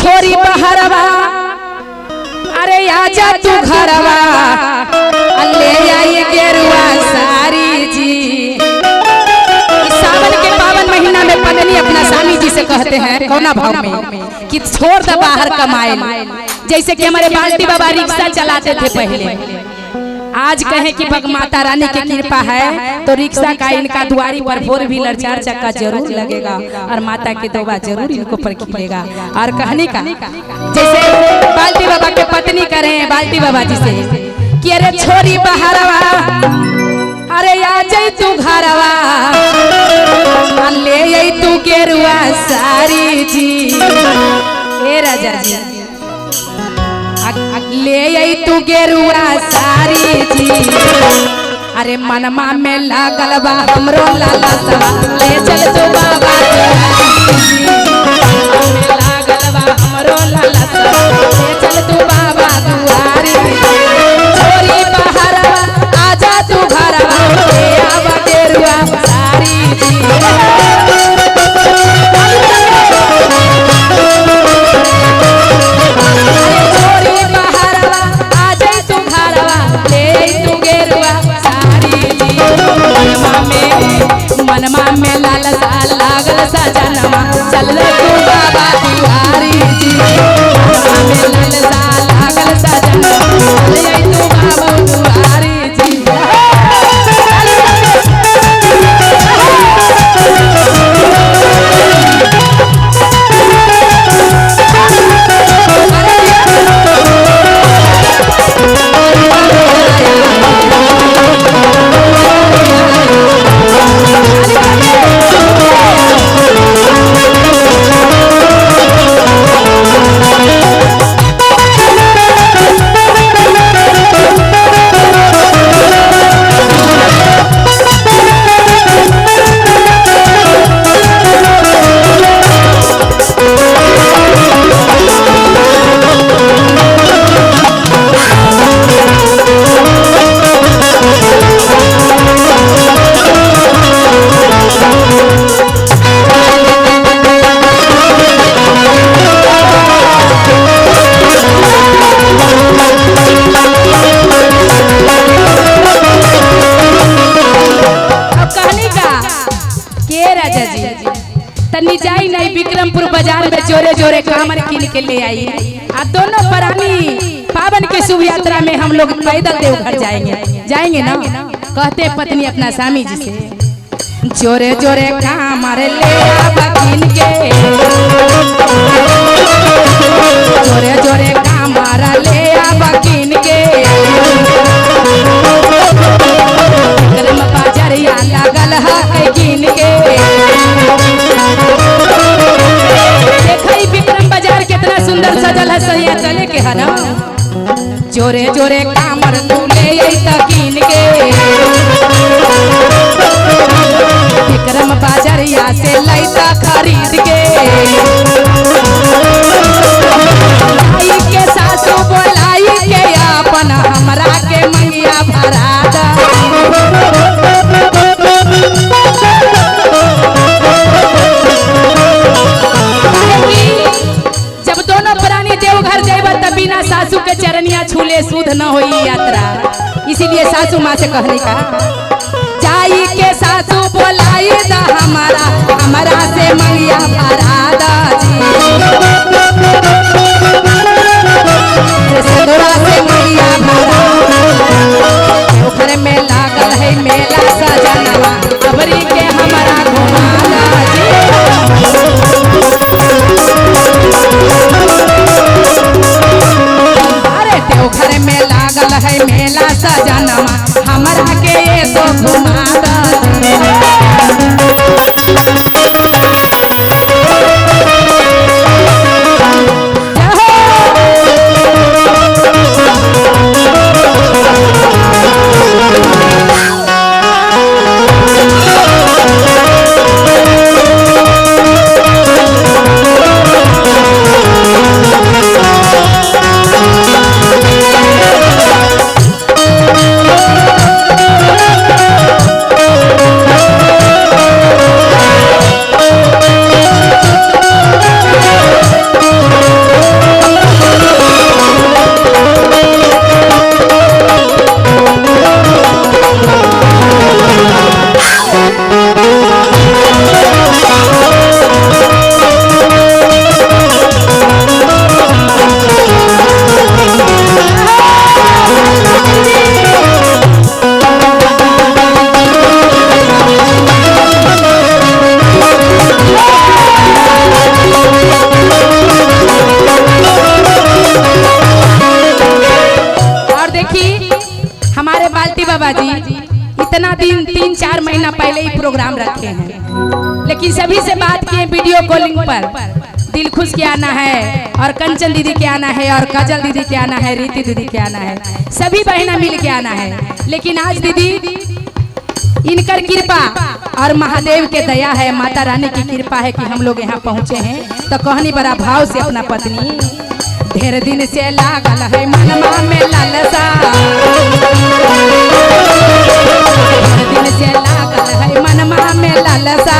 छोरी बहरवा अरे आजा तू घरवा ले आई गेरुआ सारी जी। सावन के पावन महीना में पत्नी अपना स्वामी जी से कहते हैं कौना भाव में कि छोड़ दे बाहर कमाए। जैसे कि हमारे बाल्टी बाबा रिक्शा चलाते थे पहले, आज कहें कि भग माता रानी की कृपा है तो रिक्शा का इनका दुआरी पर 4 व्हीलर 4 चक्का जरूर लगेगा और माता के दोबा जरूर इनको पर खिलेगा। और कहने का जैसे बाल्टी बाबा के पत्नी करें बाल्टी बाबा जी से कि अरे छोरी बहरवा अरे आ जाई तू घरवा ले आई तू गेरुआ सारी जी। ए राजा जी ले आई तू गेरुआ सारी जी। अरे मनमा में लागल बा हमरो लालसा ले चल तू बाबा में लागल बा हमरो लालसा ले चल तू बाबा दुआरी। छोरी बहरवा आजा तू घरवा ले आवा गेरुआ सारी जी। मनमा में लालसा लागल सजनमा चल तू बाबा दुआरी जी। मनमा में लालसा लागल सजनमा चल तू बाबा दुआरी जी। तनी जाई नहीं विक्रमपुर बाजार में जोरे जोरे कामर कीन के ले आई। आ दोनों प्राणी पावन के शुभ यात्रा में हम लोग पैदल देवघर जाएंगे ना। कहते पत्नी अपना स्वामी जी से जोरे जोरे कामर ले आवा कीन के जोरे जोरे कामर ले आवा कीन के विक्रम बाजारिया लागल है कीन के। विक्रम बाजार कितना सुंदर सजल है सैया चले के है ना। जोरे जोरे कामर तू ले आई तकीन के विक्रम बाजारिया से लैता खरीद के। लाई के सासू बोलाई के अपन हमरा के मंगिया भरा दा। देवघर जेबा तब बिना सासू के चरनिया छूले शुद्ध न होई यात्रा। इसीलिए सासू माँ से कहने का जाई के सासू बोलाई दा हमारा से मंगिया भरा दा जी। से मंगिया भरा देवघर में लागल है मेला सजनवा अबरी के हमारा घुमा दा जी। देवघर में लागल है मेला सजनवा हमरा के तो घुमा दा। जी इतना दिन 3-4 महीना पहले ही प्रोग्राम रखे हैं, लेकिन सभी से बात किए वीडियो कॉलिंग पर। दिल खुश के आना है और कंचन दीदी के आना है और काजल दीदी के आना है, रीति दीदी के आना है, सभी बहना मिल के आना है। लेकिन आज दीदी इनकर कृपा और महादेव के दया है, माता रानी की कृपा है कि हम लोग यहाँ पहुँचे हैं। तो कहनी बड़ा भाव से अपना पत्नी, ढेर दिन से लागल है मनमा में लालसा, ढेर दिन से लागल है मनमा में लालसा,